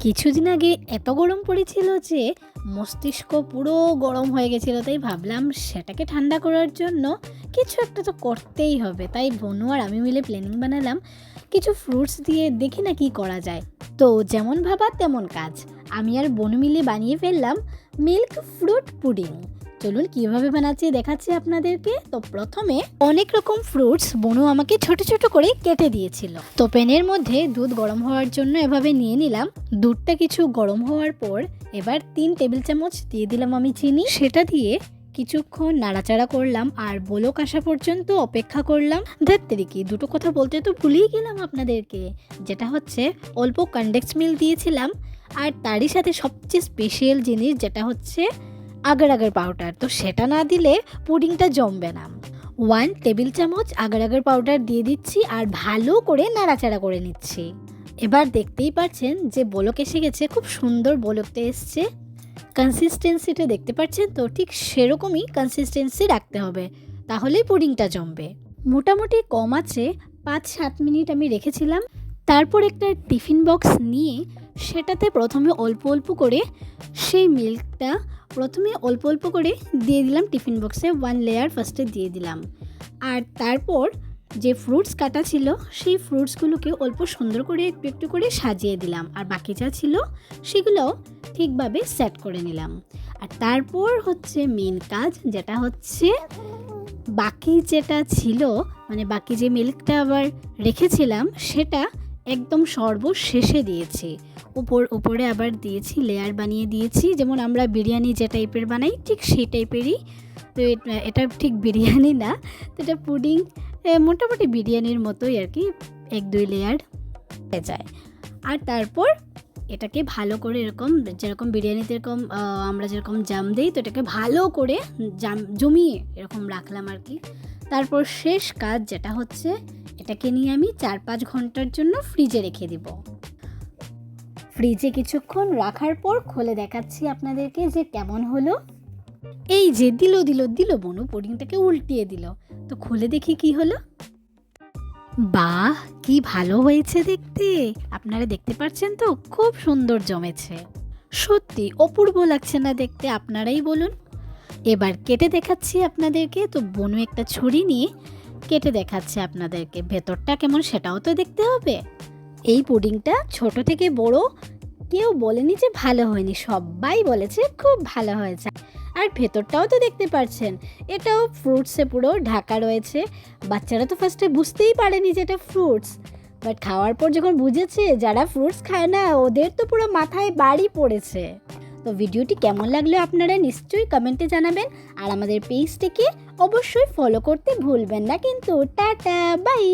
কিছুদিন আগে এত গরম পড়েছিল যে মস্তিষ্ক পুরো গরম হয়ে গেছিল, তাই ভাবলাম সেটাকে ঠান্ডা করার জন্য কিছু একটা তো করতেই হবে। তাই বনু আর আমি মিলে প্ল্যানিং বানালাম কিছু ফ্রুটস দিয়ে দেখি না কি করা যায়। তো যেমন ভাবা তেমন কাজ, আমি আর বনু মিলে বানিয়ে ফেললাম মিল্ক ফ্রুট পুডিং। চলুন কিভাবে বানাচ্ছি দেখাচ্ছি আপনাদেরকে। তো প্রথমে অনেক রকম ফ্রুটস বনু আমাকে ছোট ছোট করে কেটে দিয়েছিল। তো প্যানের মধ্যে দুধ গরম হওয়ার জন্য এভাবে নিয়ে নিলাম। দুধটা কিছু গরম হওয়ার পর এবার 3 টেবিল চামচ দিয়ে দিলাম আমি চিনি। সেটা দিয়ে কিছুক্ষণ নাড়াচাড়া করলাম আর বলক আসা পর্যন্ত অপেক্ষা করলাম। ধাত্তেরিকি দুটো কথা বলতে তো ভুলেই গেলাম আপনাদেরকে, যেটা হচ্ছে অল্প কনডেন্স মিল্ক দিয়েছিলাম আর তারই সাথে সবচেয়ে স্পেশাল জিনিস যেটা হচ্ছে আগার আগার পাউডার। তো সেটা না দিলে পুডিংটা জমবে না। 1 টেবিল চামচ আগার আগার পাউডার দিয়ে দিচ্ছি আর ভালো করে নাড়াচাড়া করে নিচ্ছি। এবার দেখতেই পাচ্ছেন যে বলক এসে গেছে, খুব সুন্দর বলকটা এসছে। কনসিস্টেন্সিটা দেখতে পাচ্ছেন তো, ঠিক সেরকমই কনসিস্টেন্সি রাখতে হবে, তাহলেই পুডিংটা জমবে। মোটামুটি কম আছে 5-7 মিনিট আমি রেখেছিলাম। তারপর একটা টিফিন বক্স নিয়ে সেটাতে প্রথমে অল্প অল্প করে সেই মিল্কটা অল্প অল্প করে দিয়ে দিলাম টিফিন বক্সে। 1 লেয়ার ফার্স্টে দিয়ে দিলাম আর তারপর যে ফ্রুটস কাটা ছিল সেই ফ্রুটসগুলোকে অল্প সুন্দর করে একটু একটু করে সাজিয়ে দিলাম আর বাকি যা ছিল সেগুলোও ঠিকভাবে সেট করে নিলাম। আর তারপর হচ্ছে মেন কাজ, যেটা হচ্ছে বাকি যেটা ছিল মানে বাকি যে মিল্কটা আবার রেখেছিলাম সেটা একদম সর্বশেষে দিয়েছি। উপরে আবার দিয়েছি, লেয়ার বানিয়ে দিয়েছি, যেমন আমরা বিরিয়ানি যে টাইপের বানাই ঠিক সেই টাইপেরই। তো এটা ঠিক বিরিয়ানি না, তো এটা পুডিং, মোটামুটি বিরিয়ানির মতোই আর কি, 1-2 লেয়ার হয়ে যায়। আর তারপর এটাকে ভালো করে এরকম যেরকম বিরিয়ানিতে এরকম আমরা যেরকম জাম দিই, তো এটাকে ভালো করে জমিয়ে এরকম রাখলাম আর কি। তারপর শেষ কাজ যেটা হচ্ছে এটাকে নিয়ে আমি 4-5 ঘন্টার জন্য ফ্রিজে রেখে দিব। ফ্রিজে কিছুক্ষণ রাখার পর খুলে দেখাচ্ছি আপনাদেরকে যে কেমন হলো। এই যে দিল বনু পুডিংটাকে উল্টিয়ে দিল। তো খুলে দেখি কি হলো। বাহ, কি ভালো হয়েছে দেখতে! আপনারা দেখতে পাচ্ছেন তো, খুব সুন্দর জমেছে। সত্যি অপূর্ব লাগছে না দেখতে, আপনারাই বলুন। এবার কেটে দেখাচ্ছি আপনাদেরকে। তো বনু একটা ছুরি নিয়ে কেটে দেখাচ্ছে আপনাদেরকে, ভেতরটা কেমন সেটাও তো দেখতে হবে। এই পুডিংটা ছোট থেকে বড় কেউ বলেনি যে ভালো হয়নি, সবাই বলেছে খুব ভালো হয়েছে। আর ভেতরটাও তো দেখতে পাচ্ছেন, এটাও ফ্রুটসে পুরো ঢাকা রয়েছে। বাচ্চারা তো ফার্স্টে বুঝতেই পারেনি যে এটা ফ্রুটস, বাট খাওয়ার পর যখন বুঝেছে, যারা ফ্রুটস খায় না ওদের তো পুরো মাথায় বাড়ি পড়েছে। তো ভিডিওটি কেমন লাগলো আপনারা নিশ্চয়ই কমেন্টে জানাবেন আর আমাদের পেজটিকে অবশ্যই ফলো করতে ভুলবেন না কিন্তু। Tata, by.